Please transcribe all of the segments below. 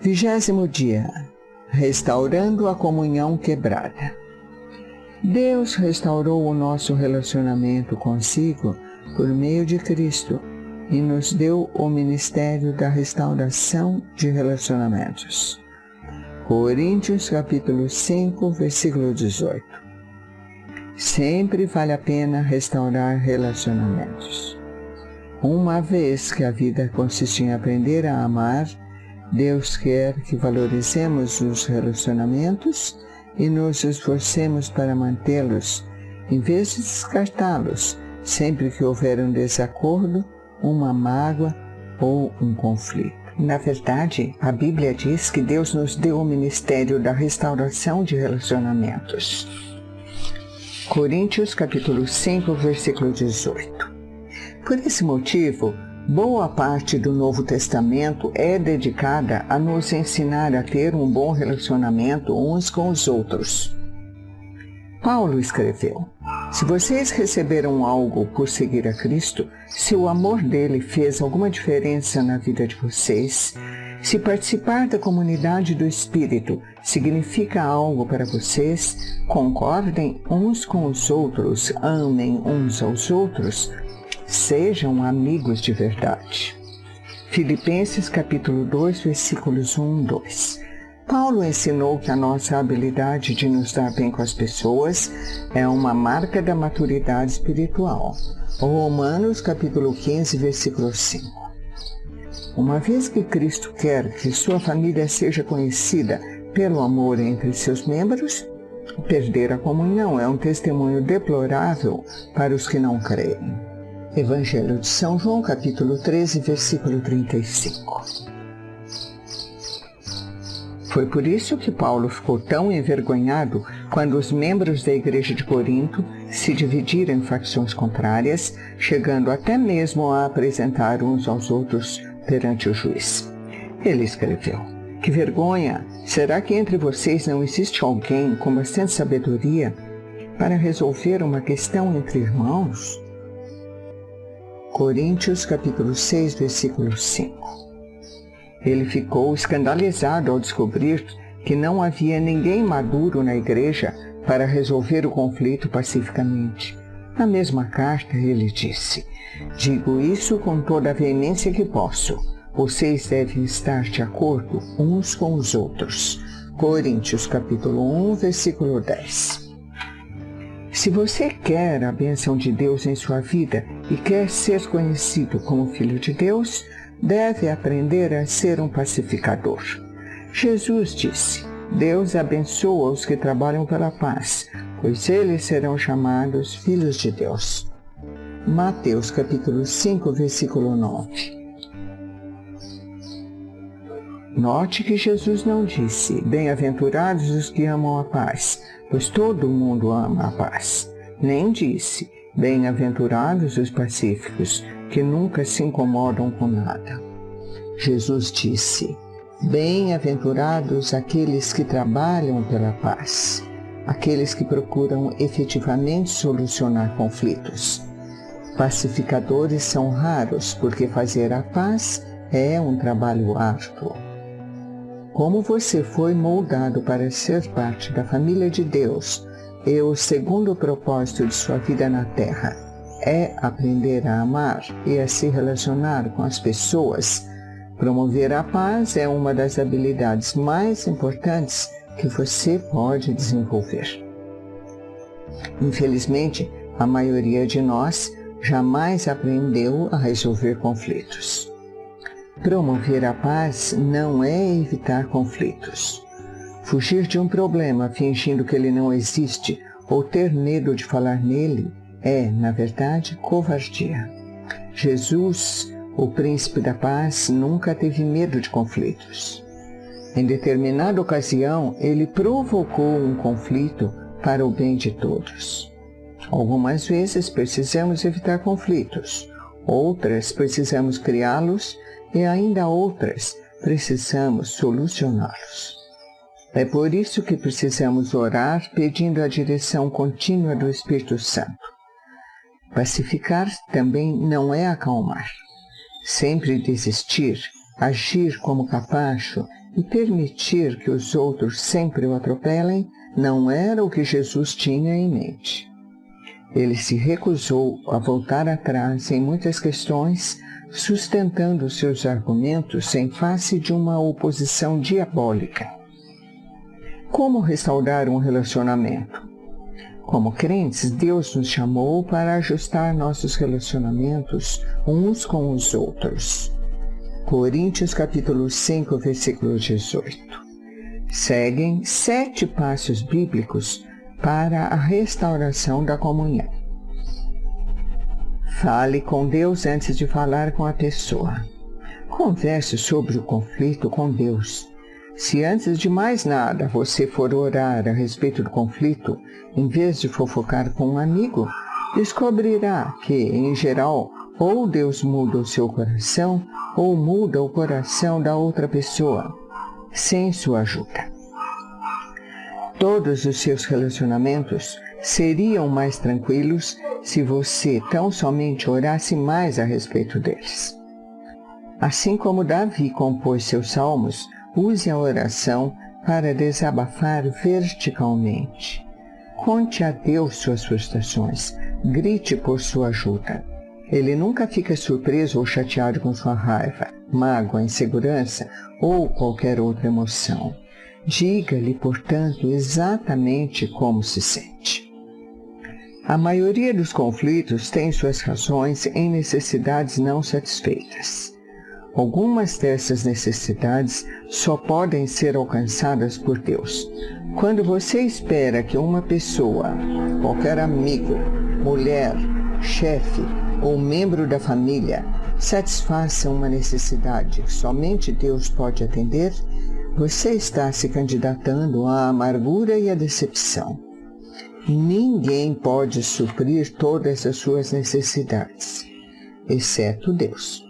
20º dia. Restaurando a comunhão quebrada. Deus restaurou o nosso relacionamento consigo por meio de Cristo e nos deu o ministério da restauração de relacionamentos. Coríntios capítulo 5, versículo 18. Sempre vale a pena restaurar relacionamentos. Uma vez que a vida consiste em aprender a amar, Deus quer que valorizemos os relacionamentos e nos esforcemos para mantê-los, em vez de descartá-los, sempre que houver um desacordo, uma mágoa ou um conflito. Na verdade, a Bíblia diz que Deus nos deu o ministério da restauração de relacionamentos. Coríntios capítulo 5, versículo 18. Por esse motivo, boa parte do Novo Testamento é dedicada a nos ensinar a ter um bom relacionamento uns com os outros. Paulo escreveu: se vocês receberam algo por seguir a Cristo, se o amor dele fez alguma diferença na vida de vocês, se participar da comunidade do Espírito significa algo para vocês, concordem uns com os outros, amem uns aos outros, sejam amigos de verdade. Filipenses capítulo 2, versículos 1 e 2. Paulo ensinou que a nossa habilidade de nos dar bem com as pessoas é uma marca da maturidade espiritual. Romanos capítulo 15, versículo 5. Uma vez que Cristo quer que sua família seja conhecida pelo amor entre seus membros, perder a comunhão é um testemunho deplorável para os que não creem. Evangelho de São João, capítulo 13, versículo 35. Foi por isso que Paulo ficou tão envergonhado quando os membros da igreja de Corinto se dividiram em facções contrárias, chegando até mesmo a apresentar uns aos outros perante o juiz. Ele escreveu: que vergonha! Será que entre vocês não existe alguém com bastante sabedoria para resolver uma questão entre irmãos? Coríntios capítulo 6, versículo 5. Ele ficou escandalizado ao descobrir que não havia ninguém maduro na igreja para resolver o conflito pacificamente. Na mesma carta ele disse: digo isso com toda a veemência que posso. Vocês devem estar de acordo uns com os outros. Coríntios capítulo 1, versículo 10. Se você quer a bênção de Deus em sua vida e quer ser conhecido como filho de Deus, deve aprender a ser um pacificador. Jesus disse: Deus abençoa os que trabalham pela paz, pois eles serão chamados filhos de Deus. Mateus capítulo 5, versículo 9. Note que Jesus não disse: bem-aventurados os que amam a paz, pois todo mundo ama a paz. Nem disse: bem-aventurados os pacíficos, que nunca se incomodam com nada. Jesus disse: bem-aventurados aqueles que trabalham pela paz, aqueles que procuram efetivamente solucionar conflitos. Pacificadores são raros, porque fazer a paz é um trabalho árduo. Como você foi moldado para ser parte da família de Deus, e o segundo propósito de sua vida na Terra é aprender a amar e a se relacionar com as pessoas, promover a paz é uma das habilidades mais importantes que você pode desenvolver. Infelizmente, a maioria de nós jamais aprendeu a resolver conflitos. Promover a paz não é evitar conflitos. Fugir de um problema fingindo que ele não existe ou ter medo de falar nele é, na verdade, covardia. Jesus, o príncipe da paz, nunca teve medo de conflitos. Em determinada ocasião, ele provocou um conflito para o bem de todos. Algumas vezes precisamos evitar conflitos, outras precisamos criá-los e ainda outras precisamos solucioná-los. É por isso que precisamos orar pedindo a direção contínua do Espírito Santo. Pacificar também não é acalmar. Sempre desistir, agir como capacho e permitir que os outros sempre o atropelem não era o que Jesus tinha em mente. Ele se recusou a voltar atrás em muitas questões, sustentando seus argumentos em face de uma oposição diabólica. Como restaurar um relacionamento? Como crentes, Deus nos chamou para ajustar nossos relacionamentos uns com os outros. Coríntios capítulo 5, versículo 18. Seguem 7 passos bíblicos para a restauração da comunhão. Fale com Deus antes de falar com a pessoa. Converse sobre o conflito com Deus. Se antes de mais nada você for orar a respeito do conflito, em vez de fofocar com um amigo, descobrirá que, em geral, ou Deus muda o seu coração, ou muda o coração da outra pessoa, sem sua ajuda. Todos os seus relacionamentos seriam mais tranquilos se você tão somente orasse mais a respeito deles. Assim como Davi compôs seus salmos, use a oração para desabafar verticalmente. Conte a Deus suas frustrações, grite por sua ajuda. Ele nunca fica surpreso ou chateado com sua raiva, mágoa, insegurança ou qualquer outra emoção. Diga-lhe, portanto, exatamente como se sente. A maioria dos conflitos tem suas razões em necessidades não satisfeitas. Algumas dessas necessidades só podem ser alcançadas por Deus. Quando você espera que uma pessoa, qualquer amigo, mulher, chefe ou membro da família, satisfaça uma necessidade que somente Deus pode atender, você está se candidatando à amargura e à decepção. Ninguém pode suprir todas as suas necessidades, exceto Deus.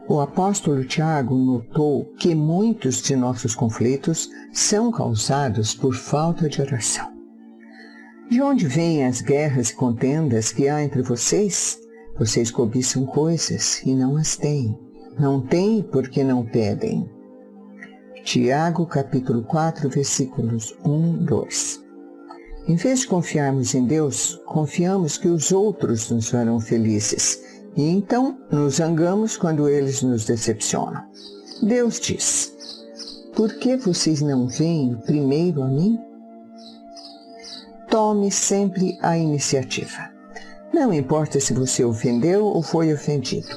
O apóstolo Tiago notou que muitos de nossos conflitos são causados por falta de oração. De onde vêm as guerras e contendas que há entre vocês? Vocês cobiçam coisas e não as têm. Não têm porque não pedem. Tiago, capítulo 4, versículos 1, 2. Em vez de confiarmos em Deus, confiamos que os outros nos farão felizes. E então nos zangamos quando eles nos decepcionam. Deus diz: por que vocês não veem primeiro a mim? Tome sempre a iniciativa. Não importa se você ofendeu ou foi ofendido.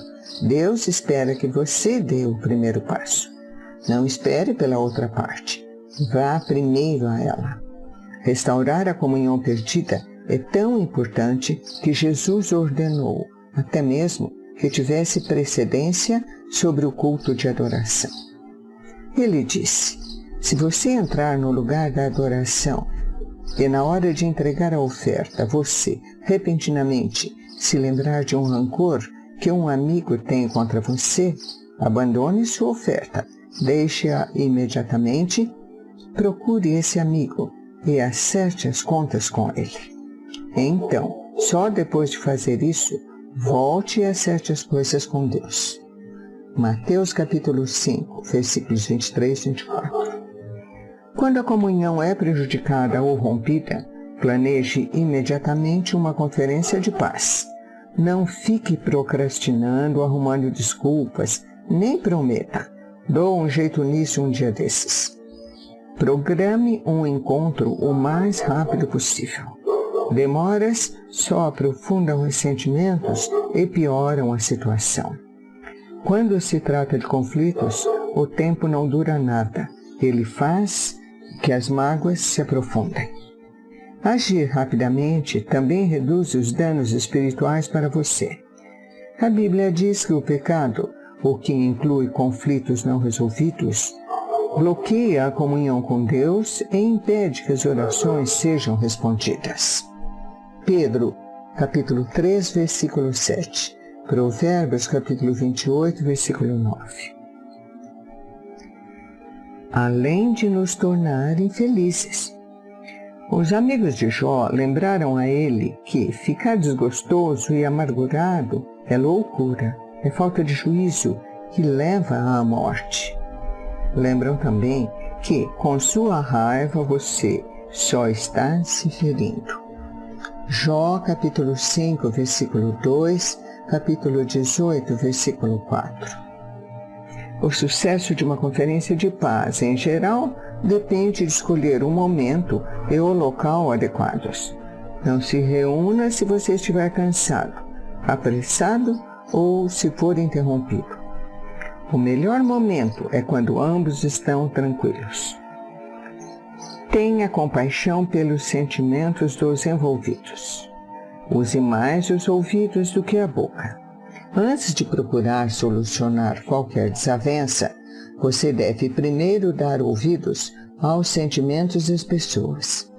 Deus espera que você dê o primeiro passo. Não espere pela outra parte. Vá primeiro a ela. Restaurar a comunhão perdida é tão importante que Jesus ordenou, até mesmo, que tivesse precedência sobre o culto de adoração. Ele disse: se você entrar no lugar da adoração e na hora de entregar a oferta você, repentinamente, se lembrar de um rancor que um amigo tem contra você, abandone sua oferta, deixe-a imediatamente, procure esse amigo e acerte as contas com ele. Então, só depois de fazer isso, volte e acerte as coisas com Deus. Mateus capítulo 5, versículos 23 e 24. Quando a comunhão é prejudicada ou rompida, planeje imediatamente uma conferência de paz. Não fique procrastinando, arrumando desculpas, nem prometa: dou um jeito nisso um dia desses. Programe um encontro o mais rápido possível. Demoras só aprofundam os sentimentos e pioram a situação. Quando se trata de conflitos, o tempo não dura nada. Ele faz que as mágoas se aprofundem. Agir rapidamente também reduz os danos espirituais para você. A Bíblia diz que o pecado, o que inclui conflitos não resolvidos, bloqueia a comunhão com Deus e impede que as orações sejam respondidas. Pedro, capítulo 3, versículo 7. Provérbios, capítulo 28, versículo 9. Além de nos tornar infelizes. Os amigos de Jó lembraram a ele que ficar desgostoso e amargurado é loucura, é falta de juízo que leva à morte. lembram também que, com sua raiva, você só está se ferindo. Jó, capítulo 5, versículo 2, capítulo 18, versículo 4. O sucesso de uma conferência de paz, em geral, depende de escolher o momento e o local adequados. Não se reúna se você estiver cansado, apressado ou se for interrompido. O melhor momento é quando ambos estão tranquilos. Tenha compaixão pelos sentimentos dos envolvidos. Use mais os ouvidos do que a boca. Antes de procurar solucionar qualquer desavença, você deve primeiro dar ouvidos aos sentimentos das pessoas.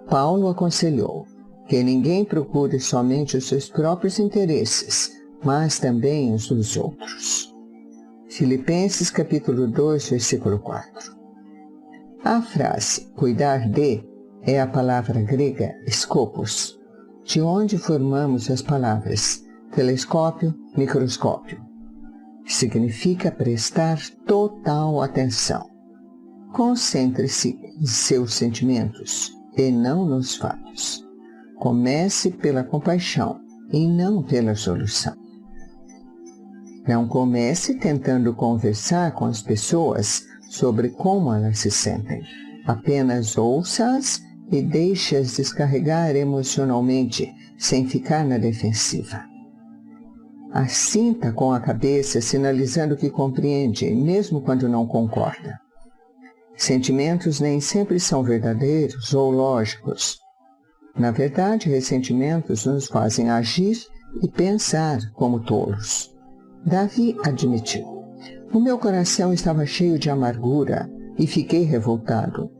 Paulo aconselhou que ninguém procure somente os seus próprios interesses, mas também os dos outros. Filipenses capítulo 2, versículo 4. A frase cuidar de é a palavra grega skopos, de onde formamos as palavras telescópio, microscópio. Significa prestar total atenção. Concentre-se em seus sentimentos e não nos fatos. Comece pela compaixão e não pela solução. Não comece tentando conversar com as pessoas sobre como elas se sentem. Apenas ouça-as e deixe-as descarregar emocionalmente, sem ficar na defensiva. Assinta com a cabeça, sinalizando que compreende, mesmo quando não concorda. Sentimentos nem sempre são verdadeiros ou lógicos. Na verdade, ressentimentos nos fazem agir e pensar como tolos. Davi admitiu: o meu coração estava cheio de amargura e fiquei revoltado.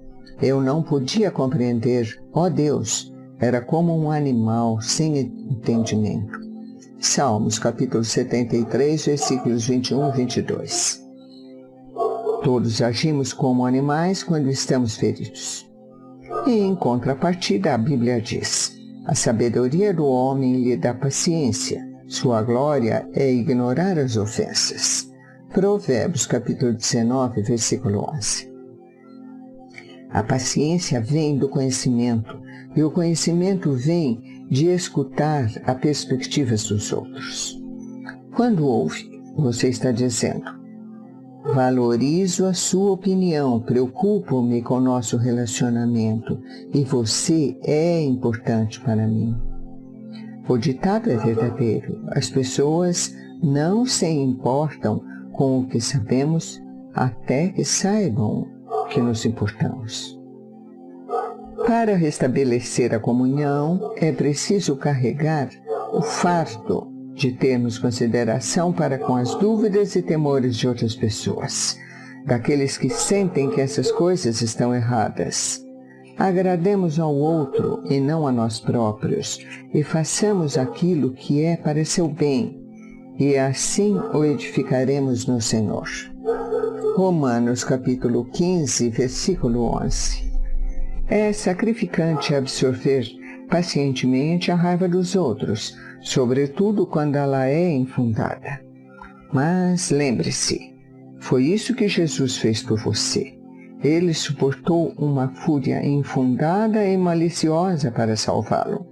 Eu não podia compreender, ó Deus, era como um animal sem entendimento. Salmos, capítulo 73, versículos 21 e 22. Todos agimos como animais quando estamos feridos. E, em contrapartida, a Bíblia diz: a sabedoria do homem lhe dá paciência, sua glória é ignorar as ofensas. Provérbios, capítulo 19, versículo 11. A paciência vem do conhecimento, e o conhecimento vem de escutar a perspectivas dos outros. Quando ouve, você está dizendo: valorizo a sua opinião, preocupo-me com o nosso relacionamento, e você é importante para mim. O ditado é verdadeiro: as pessoas não se importam com o que sabemos até que saibam que nos importamos. Para restabelecer a comunhão, é preciso carregar o fardo de termos consideração para com as dúvidas e temores de outras pessoas, daqueles que sentem que essas coisas estão erradas. Agrademos ao outro e não a nós próprios, e façamos aquilo que é para seu bem, e assim o edificaremos no Senhor. Romanos capítulo 15, versículo 11. É sacrificante absorver pacientemente a raiva dos outros, sobretudo quando ela é infundada. Mas lembre-se, foi isso que Jesus fez por você. Ele suportou uma fúria infundada e maliciosa para salvá-lo.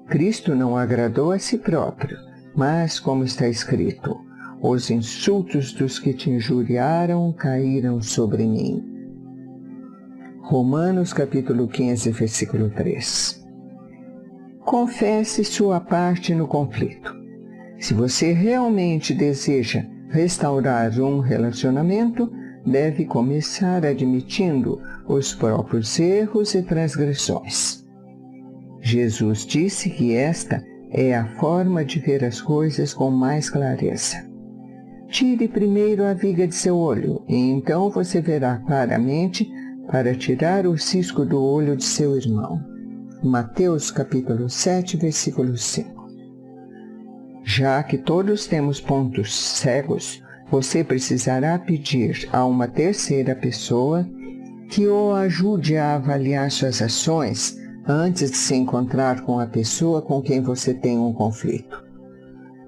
Cristo não agradou a si próprio, mas, como está escrito, os insultos dos que te injuriaram caíram sobre mim. Romanos capítulo 15, versículo 3. Confesse sua parte no conflito. Se você realmente deseja restaurar um relacionamento, deve começar admitindo os próprios erros e transgressões. Jesus disse que esta é a forma de ver as coisas com mais clareza. Tire primeiro a viga de seu olho, e então você verá claramente para tirar o cisco do olho de seu irmão. Mateus capítulo 7, versículo 5. Já que todos temos pontos cegos, você precisará pedir a uma terceira pessoa que o ajude a avaliar suas ações antes de se encontrar com a pessoa com quem você tem um conflito.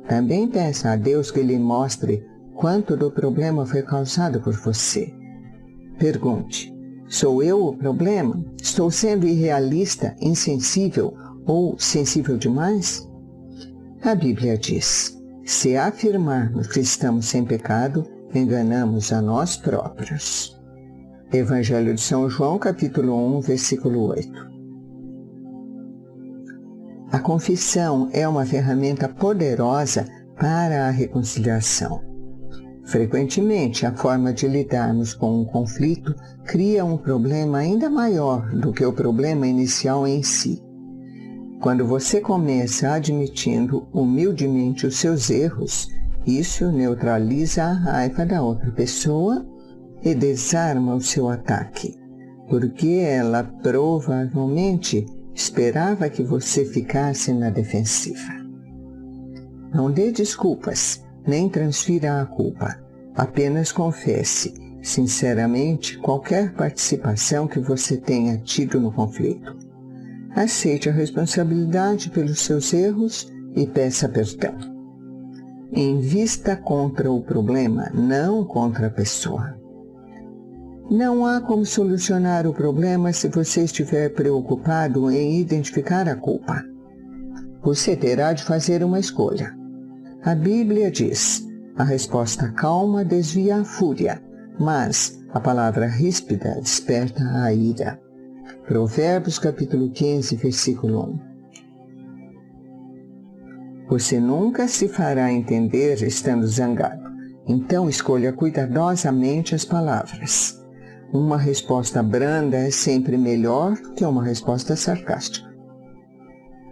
Também peça a Deus que lhe mostre quanto do problema foi causado por você. Pergunte: sou eu o problema? Estou sendo irrealista, insensível ou sensível demais? A Bíblia diz: se afirmarmos que estamos sem pecado, enganamos a nós próprios. Evangelho de São João, capítulo 1, versículo 8. A confissão é uma ferramenta poderosa para a reconciliação. Frequentemente, a forma de lidarmos com um conflito cria um problema ainda maior do que o problema inicial em si. Quando você começa admitindo humildemente os seus erros, isso neutraliza a raiva da outra pessoa e desarma o seu ataque, porque ela provavelmente esperava que você ficasse na defensiva. Não dê desculpas, nem transfira a culpa. Apenas confesse, sinceramente, qualquer participação que você tenha tido no conflito. Aceite a responsabilidade pelos seus erros e peça perdão. Invista contra o problema, não contra a pessoa. Não há como solucionar o problema se você estiver preocupado em identificar a culpa. Você terá de fazer uma escolha. A Bíblia diz: a resposta calma desvia a fúria, mas a palavra ríspida desperta a ira. Provérbios capítulo 15, versículo 1. Você nunca se fará entender estando zangado, então escolha cuidadosamente as palavras. Uma resposta branda é sempre melhor que uma resposta sarcástica.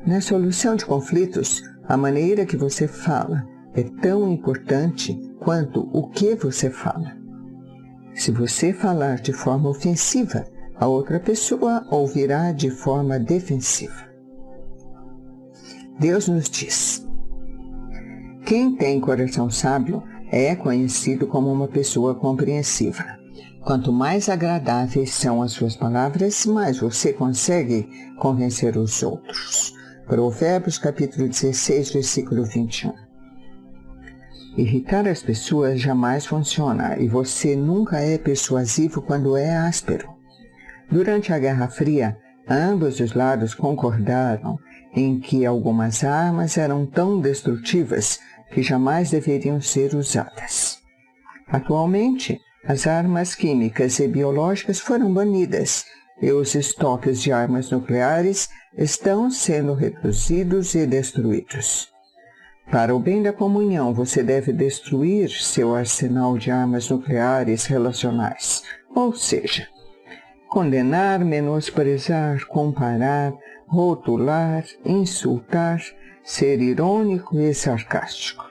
Na solução de conflitos, a maneira que você fala é tão importante quanto o que você fala. Se você falar de forma ofensiva, a outra pessoa ouvirá de forma defensiva. Deus nos diz: quem tem coração sábio é conhecido como uma pessoa compreensiva. Quanto mais agradáveis são as suas palavras, mais você consegue convencer os outros. Provérbios capítulo 16, versículo 21. Irritar as pessoas jamais funciona e você nunca é persuasivo quando é áspero. Durante a Guerra Fria, ambos os lados concordaram em que algumas armas eram tão destrutivas que jamais deveriam ser usadas. Atualmente, as armas químicas e biológicas foram banidas e os estoques de armas nucleares estão sendo reduzidos e destruídos. Para o bem da comunhão, você deve destruir seu arsenal de armas nucleares relacionais, ou seja, condenar, menosprezar, comparar, rotular, insultar, ser irônico e sarcástico.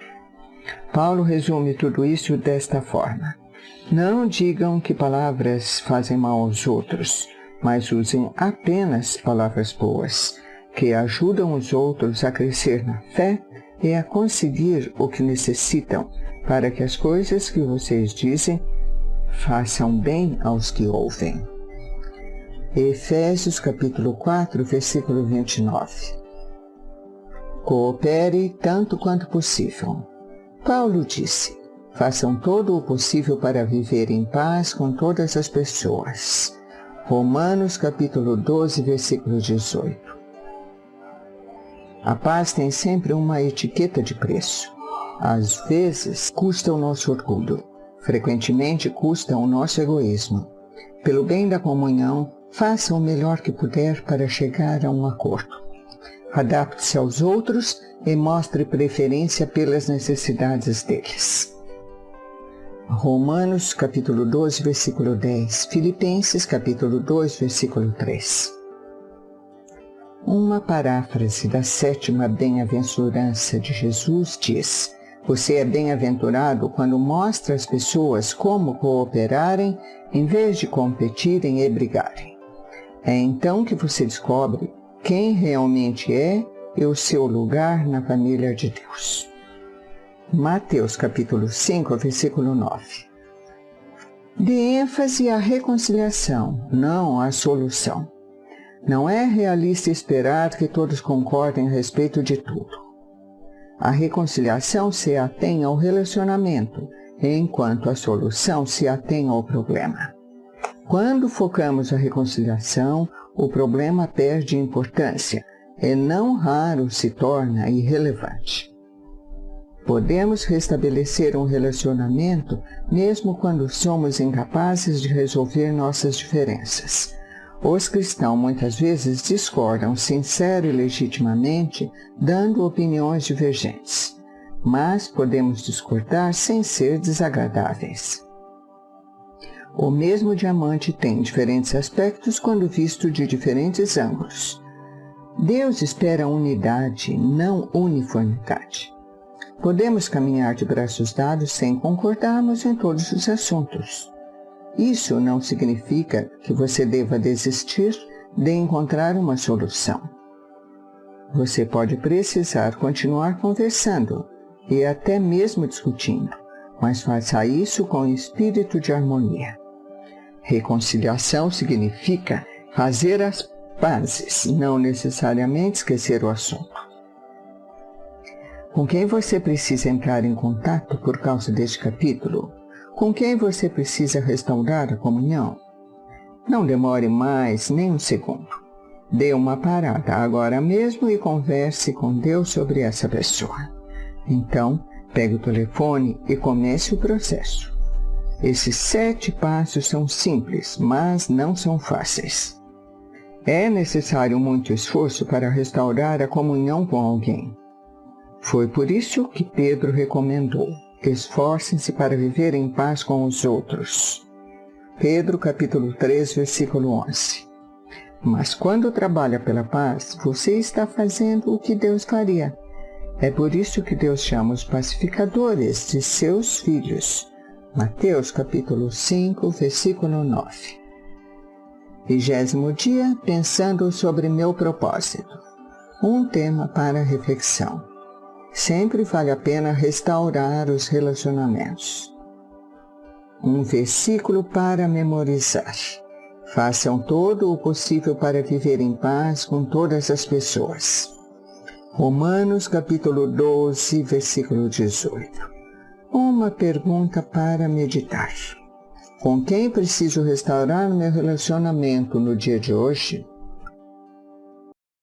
Paulo resume tudo isso desta forma: não digam que palavras fazem mal aos outros, mas usem apenas palavras boas, que ajudam os outros a crescer na fé e a conseguir o que necessitam, para que as coisas que vocês dizem façam bem aos que ouvem. Efésios capítulo 4, versículo 29. Coopere tanto quanto possível. Paulo disse: façam todo o possível para viver em paz com todas as pessoas. Romanos capítulo 12, versículo 18. A paz tem sempre uma etiqueta de preço. Às vezes custa o nosso orgulho, frequentemente custa o nosso egoísmo. Pelo bem da comunhão, faça o melhor que puder para chegar a um acordo. Adapte-se aos outros e mostre preferência pelas necessidades deles. Romanos capítulo 12, versículo 10, Filipenses capítulo 2, versículo 3. Uma paráfrase da 7ª bem-aventurança de Jesus diz: você é bem-aventurado quando mostra às pessoas como cooperarem em vez de competirem e brigarem. É então que você descobre quem realmente é e o seu lugar na família de Deus. Mateus capítulo 5, versículo 9. Dê ênfase à reconciliação, não à solução. Não é realista esperar que todos concordem a respeito de tudo. A reconciliação se atém ao relacionamento, enquanto a solução se atém ao problema. Quando focamos a reconciliação, o problema perde importância e não raro se torna irrelevante. Podemos restabelecer um relacionamento mesmo quando somos incapazes de resolver nossas diferenças. Os cristãos muitas vezes discordam sincero e legitimamente, dando opiniões divergentes. Mas podemos discordar sem ser desagradáveis. O mesmo diamante tem diferentes aspectos quando visto de diferentes ângulos. Deus espera unidade, não uniformidade. Podemos caminhar de braços dados sem concordarmos em todos os assuntos. Isso não significa que você deva desistir de encontrar uma solução. Você pode precisar continuar conversando e até mesmo discutindo, mas faça isso com espírito de harmonia. Reconciliação significa fazer as pazes, não necessariamente esquecer o assunto. Com quem você precisa entrar em contato por causa deste capítulo? Com quem você precisa restaurar a comunhão? Não demore mais nem um segundo. Dê uma parada agora mesmo e converse com Deus sobre essa pessoa. Então, pegue o telefone e comece o processo. Esses 7 passos são simples, mas não são fáceis. É necessário muito esforço para restaurar a comunhão com alguém. Foi por isso que Pedro recomendou: esforcem-se para viver em paz com os outros. Pedro capítulo 3, versículo 11. Mas quando trabalha pela paz, você está fazendo o que Deus faria. É por isso que Deus chama os pacificadores de seus filhos. Mateus capítulo 5, versículo 9. 20º dia, pensando sobre meu propósito. Um tema para reflexão. Sempre vale a pena restaurar os relacionamentos. Um versículo para memorizar. Façam todo o possível para viver em paz com todas as pessoas. Romanos capítulo 12, versículo 18. Uma pergunta para meditar. Com quem preciso restaurar meu relacionamento no dia de hoje?